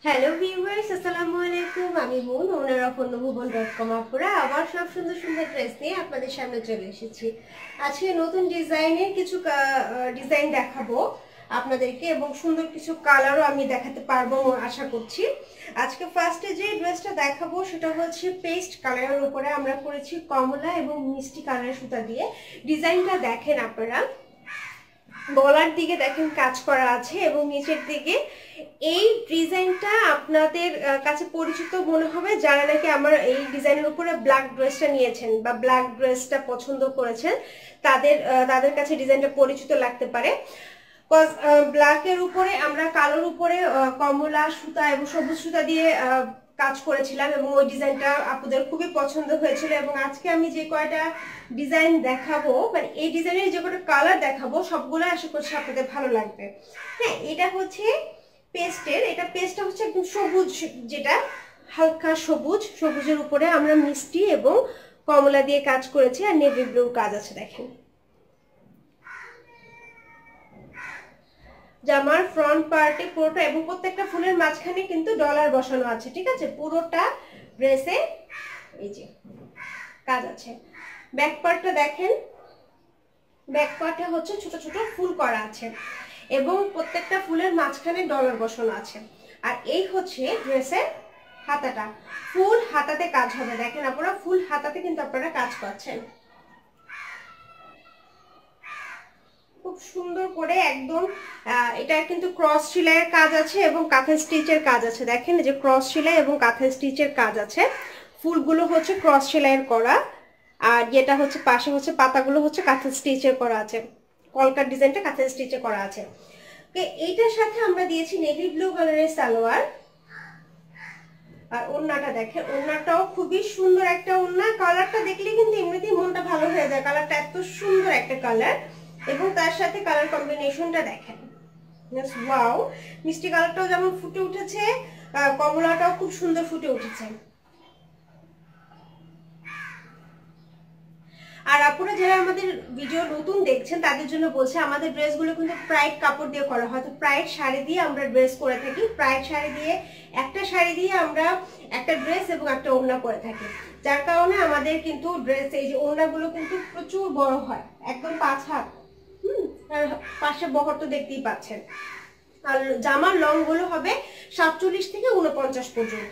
Hello viewers, আসসালামু আলাইকুম। আমি বোন, ওনার অফ অন্যভুবন.com আপুরা আবার সব সুন্দর সুন্দর ড্রেস নিয়ে আপনাদের সামনে চলে এসেছি। আজকে নতুন ডিজাইনের কিছু ডিজাইন দেখাবো আপনাদেরকে এবং সুন্দর কিছু কালারও আমি দেখাতে পারবো আশা করছি। আজকে ফার্স্টে যে ড্রেসটা দেখাবো সেটা হচ্ছে পেস্ট কালারের উপরে আমরা করেছি কমলা এবং মিষ্টি কালারের সুতা দিয়ে। ডিজাইনটা দেখেন আপনারা, গলার দিকে দেখেন কাজ করা আছে এবং নিচের দিকে এই ডিজাইনটা আপনাদের কাছে পরিচিত মনে হবে যারা নাকি আমার এই ডিজাইনের উপরে ব্ল্যাক ড্রেসটা নিয়েছেন বা ব্ল্যাক ড্রেসটা পছন্দ করেছেন, তাদের কাছে ডিজাইনটা পরিচিত লাগতে পারে। ব্ল্যাকের উপরে আমরা কালোর উপরে কমলা সুতা এবং সবুজ সুতা দিয়ে কাজ করেছিলাম এবং ওই ডিজাইনটা আপনাদের খুবই পছন্দ হয়েছিল। এবং আজকে আমি যে কয়টা ডিজাইন দেখাবো, মানে এই ডিজাইনের যে কয়টা কালার দেখাবো সবগুলো আশা করছি আপনাদের ভালো লাগবে। হ্যাঁ, এটা হচ্ছে পেস্টের, এটা পেস্টটা হচ্ছে একদম সবুজ, যেটা হালকা সবুজ, সবুজের উপরে আমরা মিষ্টি এবং কমলা দিয়ে কাজ করেছি আর নেভি ব্লুর কাজ আছে দেখেন। জামার ফ্রন্ট পার্টে পুরোটা এবং প্রত্যেকটা ফুলের মাঝখানে কিন্তু ডলার বসানো আছে, ঠিক আছে? পুরোটা ড্রেসে এই যে কাজ আছে। ব্যাক পার্টটা দেখেন, ব্যাক পার্টে হচ্ছে ছোট ছোট ফুল করা আছে এবং প্রত্যেকটা ফুলের মাঝখানে ডলার বসানো আছে। আর এই হচ্ছে ড্রেসের হাতাটা, ফুল হাতাতে কাজ হবে। দেখেন আপনারা, ফুল হাতাতে কিন্তু আপনারা কাজ পাচ্ছেন খুব সুন্দর করে একদম। এটা কিন্তু ক্রস সেলাইয়ের কাজ আছে এবং কাঁথা স্টিচের কাজ আছে। দেখেন যে ক্রস সেলাই এবং কাঁথা স্টিচের কাজ আছে। ফুলগুলো হচ্ছে ক্রস সেলাইয়ের করা আর যেটা হচ্ছে পাশে হচ্ছে পাতাগুলো হচ্ছে কাঁথা স্টিচের করা আছে। কলকার ডিজাইনটা কাঁথা স্টিচে করা আছে। এইটার সাথে আমরা দিয়েছি নেভি ব্লু কালারের সালোয়ার। আর ওড়নাটা দেখেন, ওড়নাটাও খুবই সুন্দর একটা ওড়না। কালারটা দেখলে কিন্তু এমনিতেই মনটা ভালো হয়ে যায়, কালারটা এত সুন্দর একটা কালার। এবং তার সাথে কালার কম্বিনেশনটা দেখেন, ওয়াও! মিষ্টি কালারটাও যেমন ফুটে উঠেছে, কমলাটাও খুব সুন্দর ফুটে উঠেছে। আর আপনারা যারা আমাদের ভিডিও নতুন দেখছেন তাদের জন্য বলছি, আমাদের ড্রেসগুলো কিন্তু প্রাইড কাপড় দিয়ে করা হয়। তো প্রাইড শাড়ি দিয়ে আমরা ড্রেস করে থাকি। প্রাইড শাড়ি দিয়ে একটা শাড়ি দিয়ে আমরা একটা ড্রেস এবং একটা ওড়না করে থাকি, যার কারণে আমাদের কিন্তু ড্রেস এই যে ওড়নাগুলো কিন্তু প্রচুর বড় হয়, একদম 5 হাত। আর পাশে বহর তো দেখতেই পাচ্ছেন। আর জামার লং গুলো হবে 47 থেকে 49 পর্যন্ত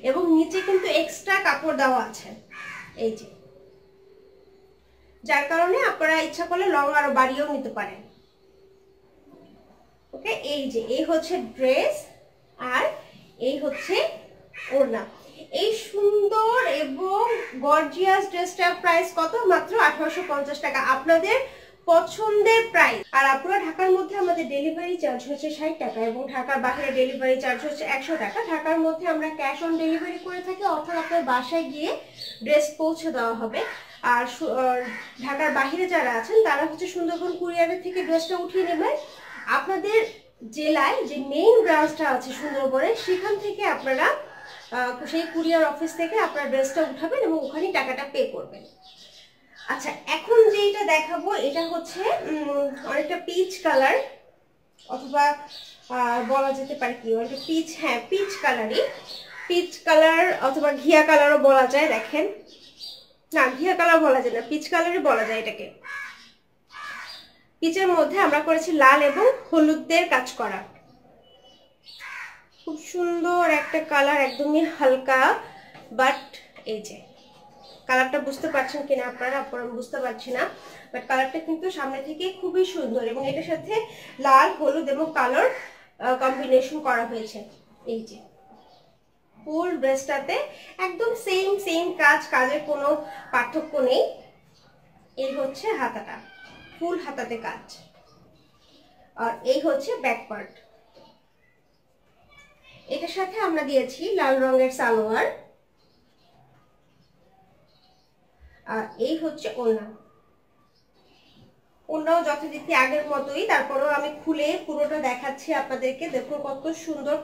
এবং নিচে কিন্তু এক্সট্রা কাপড় দেওয়া আছে এই যে, যার কারণে আপনারা ইচ্ছা করলে লং আরো বাড়িয়েও নিতে পারেন। ওকে, এই যে এই হচ্ছে ড্রেস আর এই হচ্ছে ওড়না। এই সুন্দর এবং গর্জিয়াস ড্রেসটার প্রাইস কত? মাত্র 1850 টাকা, আপনাদের পছন্দের প্রাইস। আর আপনারা ঢাকার মধ্যে আমাদের ডেলিভারি চার্জ হচ্ছে 60 টাকা এবং ঢাকার বাইরে ডেলিভারি চার্জ হচ্ছে 100 টাকা। ঢাকার মধ্যে আমরা ক্যাশ অন ডেলিভারি করে থাকি, অর্থাৎ আপনার বাসায় গিয়ে ড্রেস পৌঁছে দেওয়া হবে। আর ঢাকার বাইরে যারা আছেন তারা হচ্ছে সুন্দরবন কুরিয়ারের থেকে ড্রেসটা উঠিয়ে নেবেন। আপনাদের জেলায় যে মেইন ব্রাঞ্চটা আছে সুন্দরবনে, সেখান থেকে আপনারা সেই কুরিয়ার অফিস থেকে আপনার ড্রেসটা উঠাবেন এবং ওখানেই টাকাটা পে করবেন। আচ্ছা, এখন যেটা দেখাবো এটা হচ্ছে অনেকটা পিচ কালার, অথবা বলা যেতে পারে কি অনেকটা পিচ, হ্যাঁ পিচ কালারই, পিচ কালার অথবা ঘিয়া কালারও বলা যায়। দেখেন, না ঘিয়া কালার বলা যায় না, পিচ কালারই বলা যায় এটাকে। পিচের মধ্যে আমরা করেছি লাল এবং হলুদের কাজ করা, খুব সুন্দর একটা কালার, একদমই হালকা। বাট এই যে কালারটা বুঝতে পারছেন কিনা আপনারা বুঝতে পারছি না, বাট কালারটা কিন্তু সামনে থেকে খুবই সুন্দর এবং এটার সাথে লাল, হলুদ এবং কালার কম্বিনেশন করা হয়েছে। এই যে ফুল ড্রেসটাতে একদম সেম কাজ, কাজের কোনো পার্থক্য নেই। এই হচ্ছে হাতাটা, ফুল হাতাতে কাজ। আর এই হচ্ছে ব্যাক পার্ট। এটার সাথে আমরা দিয়েছি লাল রঙের সালোয়ার। আর এই হচ্ছে ওড়না। ওড়নাও যথারীতি আগের মতোই, তারপরেও আমি খুলে পুরোটা দেখাচ্ছি আপনাদেরকে। দেখুন কত সুন্দর,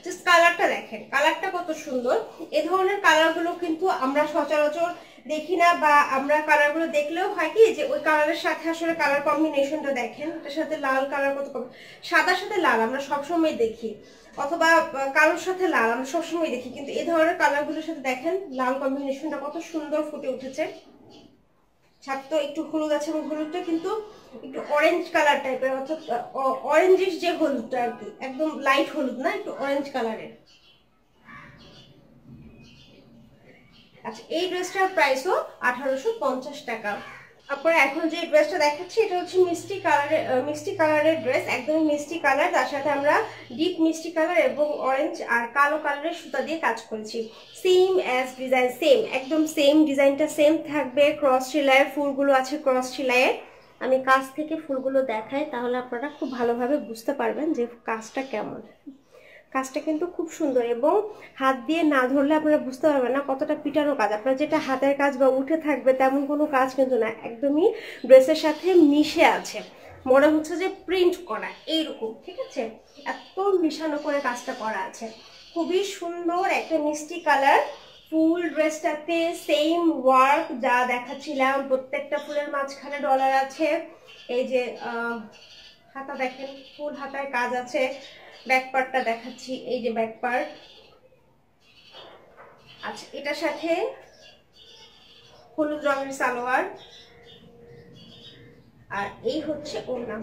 জাস্ট কালারটা দেখেন, কালারটা কত সুন্দর। এ ধরনের কালারগুলো কিন্তু আমরা সচরাচর দেখি না, বা আমরা কালারগুলো দেখলেও হয় কি যে ওই কালারের সাথে আসলে কালার কম্বিনেশনটা দেখেন, এটার সাথে লাল কালার কত কম, সাদার সাথে লাল আমরা সবসময় দেখি, অথবা কালোর সাথে লাল আমরা সবসময় দেখি, কিন্তু এই ধরনের কালারগুলোর সাথে দেখেন লাল কম্বিনেশনটা কত সুন্দর ফুটে উঠেছে। ছাদ তো একটু হলুদ আছে এবং হলুদটা কিন্তু একটু অরেঞ্জ কালার টাইপের, অর্থাৎ অরেঞ্জিশ যে হলুদটা আর কি, একদম লাইট হলুদ না, একটু অরেঞ্জ কালারের। আচ্ছা, এই ড্রেসটার প্রাইসও 1850 টাকা। তারপরে এখন যে ড্রেসটা দেখাচ্ছি এটা হচ্ছে মিষ্টি কালারের ড্রেস, একদমই মিষ্টি কালার, তার সাথে আমরা ডিপ মিষ্টি কালার এবং অরেঞ্জ আর কালো কালারের সুতা দিয়ে কাজ করেছি। সেম অ্যাজ ডিজাইন, সেম একদম সেম ডিজাইনটা সেম থাকবে। ক্রস সেলাইয়ের ফুলগুলো আছে, ক্রস সেলাইয়ের। আমি কাছ থেকে ফুলগুলো দেখাই, তাহলে আপনারা খুব ভালোভাবে বুঝতে পারবেন যে কাজটা কেমন। কাজটা কিন্তু খুব সুন্দর, এবং হাত দিয়ে না ধরলে আপনারা বুঝতে পারবেন না কতটা পিটানো কাজ। আপনারা যেটা হাতের কাজ বা উঠে থাকবে তেমন কোনো কাজ কিন্তু না, একদমই ড্রেসের সাথে মিশে আছে, মনে হচ্ছে যে প্রিন্ট করা এইরকম, ঠিক আছে? এত মিশানো করে কাজটা করা আছে, খুবই সুন্দর একটা মিষ্টি কালার। ফুল ড্রেসটাতে সেম ওয়ার্ক যা দেখাচ্ছিলাম, প্রত্যেকটা ফুলের মাঝখানে ডলার আছে। এই যে হাতা দেখেন, ফুল হাতায় কাজ আছে। ব্যাক পার্টটা দেখাচ্ছি, এই যে ব্যাক পার্ট। আচ্ছা, এটার সাথে হলুদ রঙের সালোয়ার, আর এই হচ্ছে ওড়না।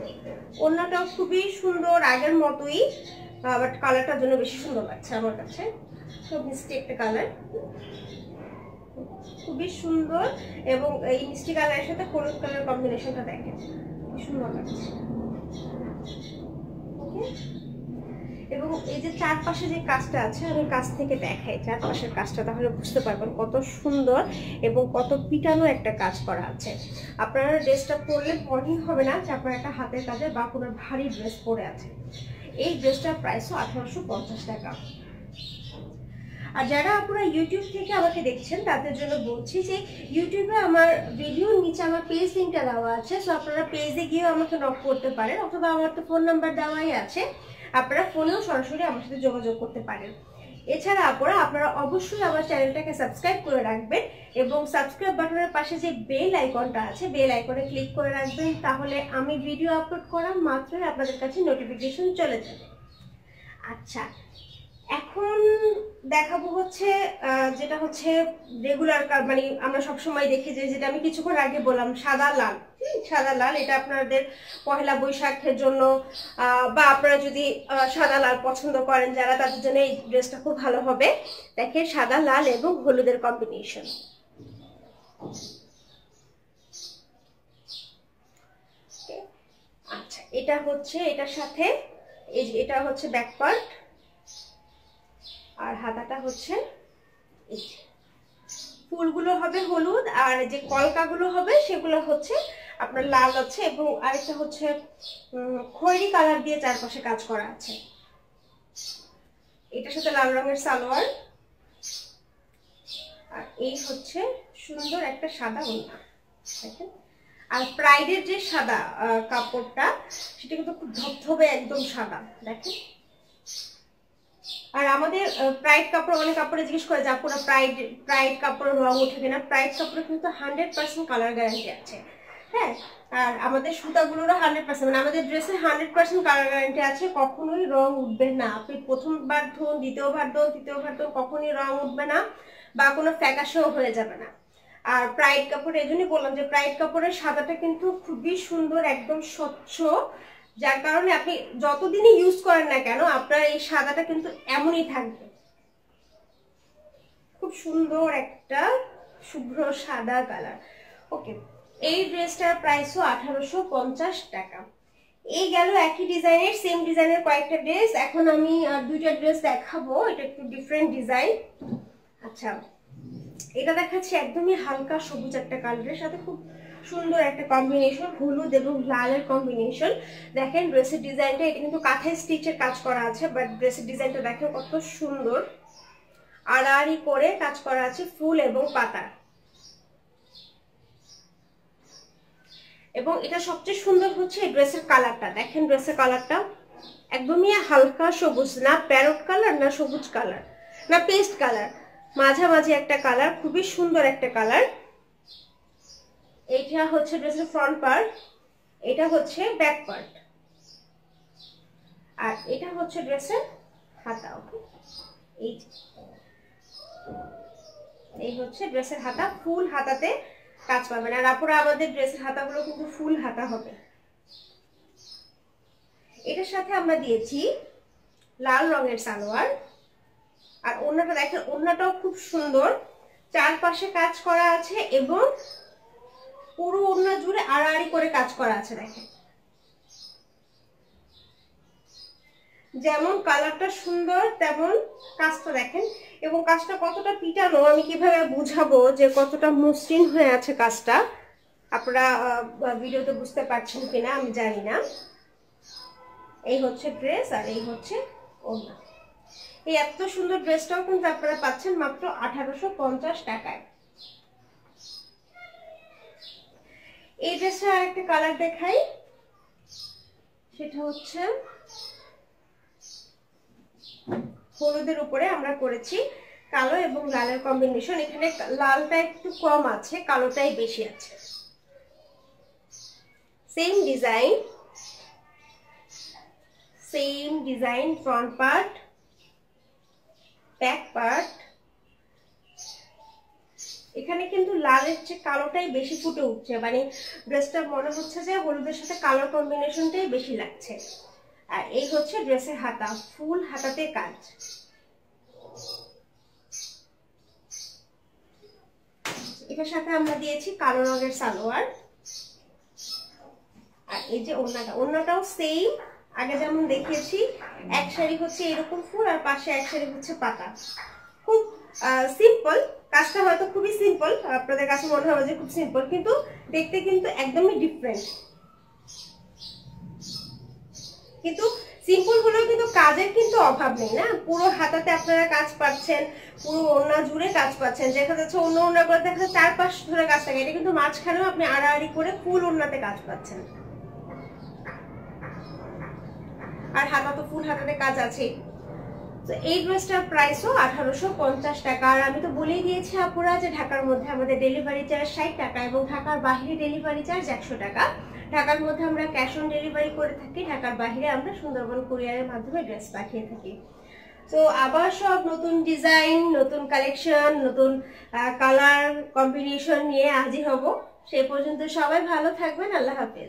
ওড়নাটাও খুবই সুন্দর, আগের মতোই, বাট কালারটার জন্য বেশি সুন্দর লাগছে আমার কাছে। খুব মিষ্টি একটা কালার, খুবই সুন্দর, এবং এই মিষ্টি কালারের সাথে হলুদ কালার কম্বিনেশনটা দেখেন কি সুন্দর লাগছে। ওকে, এবং এই যে চারপাশে যে কাজটা আছে, আমি কাছ থেকে দেখাই চারপাশের কাজটা, তাহলে বুঝতে পারবেন কত সুন্দর এবং কত পিটানো একটা কাজ করা আছে। আপনারা ড্রেসটা পরলে মনেই হবে না যে আপনার একটা হাতের কাজে বা কোনো ভারী ড্রেস পরে আছে। এই ড্রেসটার প্রাইসও 1850 টাকা। আর যারা আপনারা ইউটিউব থেকে আমাকে দেখছেন তাদের জন্য বলছি যে ইউটিউবে আমার ভিডিওর নিচে আমার পেজ লিঙ্কটা দেওয়া আছে, সো আপনারা পেজে গিয়েও আমাকে নক করতে পারেন, অথবা আমার তো ফোন নাম্বার দেওয়াই আছে, আপনারা ফোনেও সরাসরি আমার সাথে যোগাযোগ করতে পারেন। এছাড়া আপনারা অবশ্যই আমার চ্যানেলটাকে সাবস্ক্রাইব করে রাখবেন, এবং সাবস্ক্রাইব বাটনের পাশে যে বেল আইকনটা আছে, বেল আইকনে ক্লিক করে রাখবেন, তাহলে আমি ভিডিও আপলোড করা মাত্রই আপনাদের কাছে নোটিফিকেশন চলে যাবে। আচ্ছা, এখন দেখাবো হচ্ছে যেটা হচ্ছে রেগুলার, মানে আমরা সবসময় দেখি যে, যেটা আমি কিছুক্ষণ আগে বললাম, সাদা লাল। সাদা লাল, এটা আপনাদের পহেলা বৈশাখের জন্য, বা আপনারা যদি সাদা লাল পছন্দ করেন যারা, তাদের জন্য এই ড্রেসটা খুব ভালো হবে। দেখেন, সাদা লাল এবং হলুদের কম্বিনেশন। আচ্ছা, এটা হচ্ছে এটার সাথে, এই যে এটা হচ্ছে ব্যাক পার্ট, আর হাতাটা হচ্ছে এই ফুলগুলো হবে হলুদ, আর যে কলকাগুলো হবে সেগুলো হচ্ছে আপনার লাল আছে, এবং আরেকটা হচ্ছে খয়েরি কালার দিয়ে চারপাশে কাজ করা আছে। এটার সাথে লাল রঙের সালোয়ার, আর এই হচ্ছে সুন্দর একটা সাদা ওড়না দেখেন। আর প্রাইডের যে সাদা কাপড়টা, সেটা কিন্তু খুব ধবধবে একদম সাদা দেখেন। আর আমাদের প্রাইড কাপড়, অনেক কাপড়ে জিজ্ঞেস করে যে আপনারা প্রাইড কাপড়ের রং উঠে কিনা। প্রাইড কাপড়ে কিন্তু 100% কালার গ্যারান্টি আছে, হ্যাঁ। আর আমাদের সুতাগুলোরও 100%, মানে আমাদের ড্রেসের 100% কালার গ্যারান্টি আছে, কখনোই রং উঠবে না। আপনি প্রথমবার ধুন, দ্বিতীয়বার ধুন, তৃতীয়বার ধুন, কখনোই রং উঠবে না, বা কোনো ফ্যাকাশেও হয়ে যাবে না। আর প্রাইড কাপড়, এই জন্যই বললাম যে প্রাইড কাপড়ের সাদাটা কিন্তু খুবই সুন্দর, একদম স্বচ্ছ, যার কারণে আপনি যতদিনই ইউজ করেন না কেন আপনার এই সাদাটা কিন্তু এমনই থাকবে। খুব সুন্দর একটা শুভ্র সাদা কালার। ওকে, এই ড্রেসটার প্রাইসও 1850 টাকা। এই গেল একই ডিজাইনের, সেম ডিজাইনের কয়েকটা ড্রেস। এখন আমি দুইটা ড্রেস দেখাবো, এটা একটু ডিফারেন্ট ডিজাইন। আচ্ছা, এটা দেখাচ্ছি একদমই হালকা সবুজ একটা কালারের সাথে খুব সুন্দর একটা কম্বিনেশন, হলুদ এবং লালের কম্বিনেশন। দেখেন ড্রেসের ডিজাইনটা, এটা কিন্তু কাঁথায় স্টিচের কাজ করা আছে, বাট ড্রেসের ডিজাইনটা দেখেন কত সুন্দর, আড়াআড়ি করে কাজ করা আছে ফুল এবং পাতা। এবং এটা সবচেয়ে সুন্দর হচ্ছে এই ড্রেসের কালারটা, দেখেন ড্রেসের কালারটা একদমই হালকা সবুজ, না প্যারট কালার, না সবুজ কালার, না পেস্ট কালার, মাঝামাঝি একটা কালার, খুবই সুন্দর একটা কালার। এইটা হচ্ছে ড্রেসের ফ্রন্ট পার্ট, এটা হচ্ছে ব্যাক পার্ট, আর এটা হচ্ছে ড্রেসের হাতা। ওকে, এই হচ্ছে ড্রেসের হাতা, ফুল হাতাতে কাজ পাবেন। আর আপুরা আমাদের ড্রেসের হাতাগুলো কিন্তু ফুল হাতা হবে। এটার সাথে আমরা দিয়েছি লাল রঙের সালোয়ার, আর ওড়নাটা দেখেন, ওড়নাটাও খুব সুন্দর, চারপাশে কাজ করা আছে এবং পুরো ওড়না জুড়ে আড়াআড়ি করে কাজ করা আছে। দেখেন যেমন কালারটা সুন্দর তেমন কাজটা দেখেন, এবং কাজটা কতটা পিটানো আমি কিভাবে বুঝাবো যে কতটা মসৃণ হয়ে আছে কাজটা, আপনারা ভিডিওতে বুঝতে পারছেন কিনা আমি জানি না। এই হচ্ছে ড্রেস আর এই হচ্ছে ওড়না। এই এত সুন্দর ড্রেসটাও কিন্তু আপনারা পাচ্ছেন মাত্র 1850 টাকায়। এই ড্রেসের আরেকটা কালার দেখাই, সেটা হচ্ছে হলুদের উপরে আমরা করেছি কালো এবং লালের কম্বিনেশন। এখানে লালটা একটু কম আছে, কালোটাই বেশি আছে। Same design, front part, back part. এখানে কিন্তু লালের চেয়ে কালোটাই বেশি ফুটে উঠছে, মানে ড্রেসটা মনে হচ্ছে যে হলুদের সাথে কালার কম্বিনেশনটাই বেশি লাগছে। আর এই হচ্ছে ড্রেসের হাতা, ফুল হাতাতে কাজ। এটার সাথে আমরা দিয়েছি কালো রঙের সালোয়ার, আর এই যে ওড়নাটাও সেম আগে যেমন দেখিয়েছি, এক সারি হচ্ছে এরকম ফুল আর পাশে এক সারি হচ্ছে পাতা। খুব সিম্পল কাজটা, হয়তো খুবই সিম্পল, আপনাদের কাছে মনে হবে যে খুব সিম্পল, কিন্তু দেখতে কিন্তু একদমই ডিফারেন্ট। কিন্তু সিম্পল হলেও কিন্তু কাজের কিন্তু অভাব নেই না, পুরো হাতাতে আপনারা কাজ পাচ্ছেন, পুরো ওড়না জুড়ে কাজ পাচ্ছেন। দেখা যাচ্ছে অন্য ওড়না করে দেখা যাচ্ছে চারপাশ ধরে কাজ থাকে, এটা কিন্তু মাঝখানেও আপনি আড়াআড়ি করে ফুল ওড়নাতে কাজ পাচ্ছেন। আর হাতা তো ফুল হাতাতে কাজ আছে। তো এই ড্রেসটার প্রাইসও 1850 টাকা। আর আমি তো বলেই দিয়েছি আপুরা যে ঢাকার মধ্যে আমাদের ডেলিভারি চার্জ 60 টাকা এবং ঢাকার বাইরে ডেলিভারি চার্জ 100 টাকা। ঢাকার মধ্যে আমরা ক্যাশ অন ডেলিভারি করে থাকি, ঢাকার বাইরে আমরা সুন্দরবন কুরিয়ারের মাধ্যমে ড্রেস পাঠিয়ে থাকি। তো আবার সব নতুন ডিজাইন, নতুন কালেকশন, নতুন কালার কম্বিনেশন নিয়ে হাজির হব। সেই পর্যন্ত সবাই ভালো থাকবেন। আল্লাহ হাফেজ।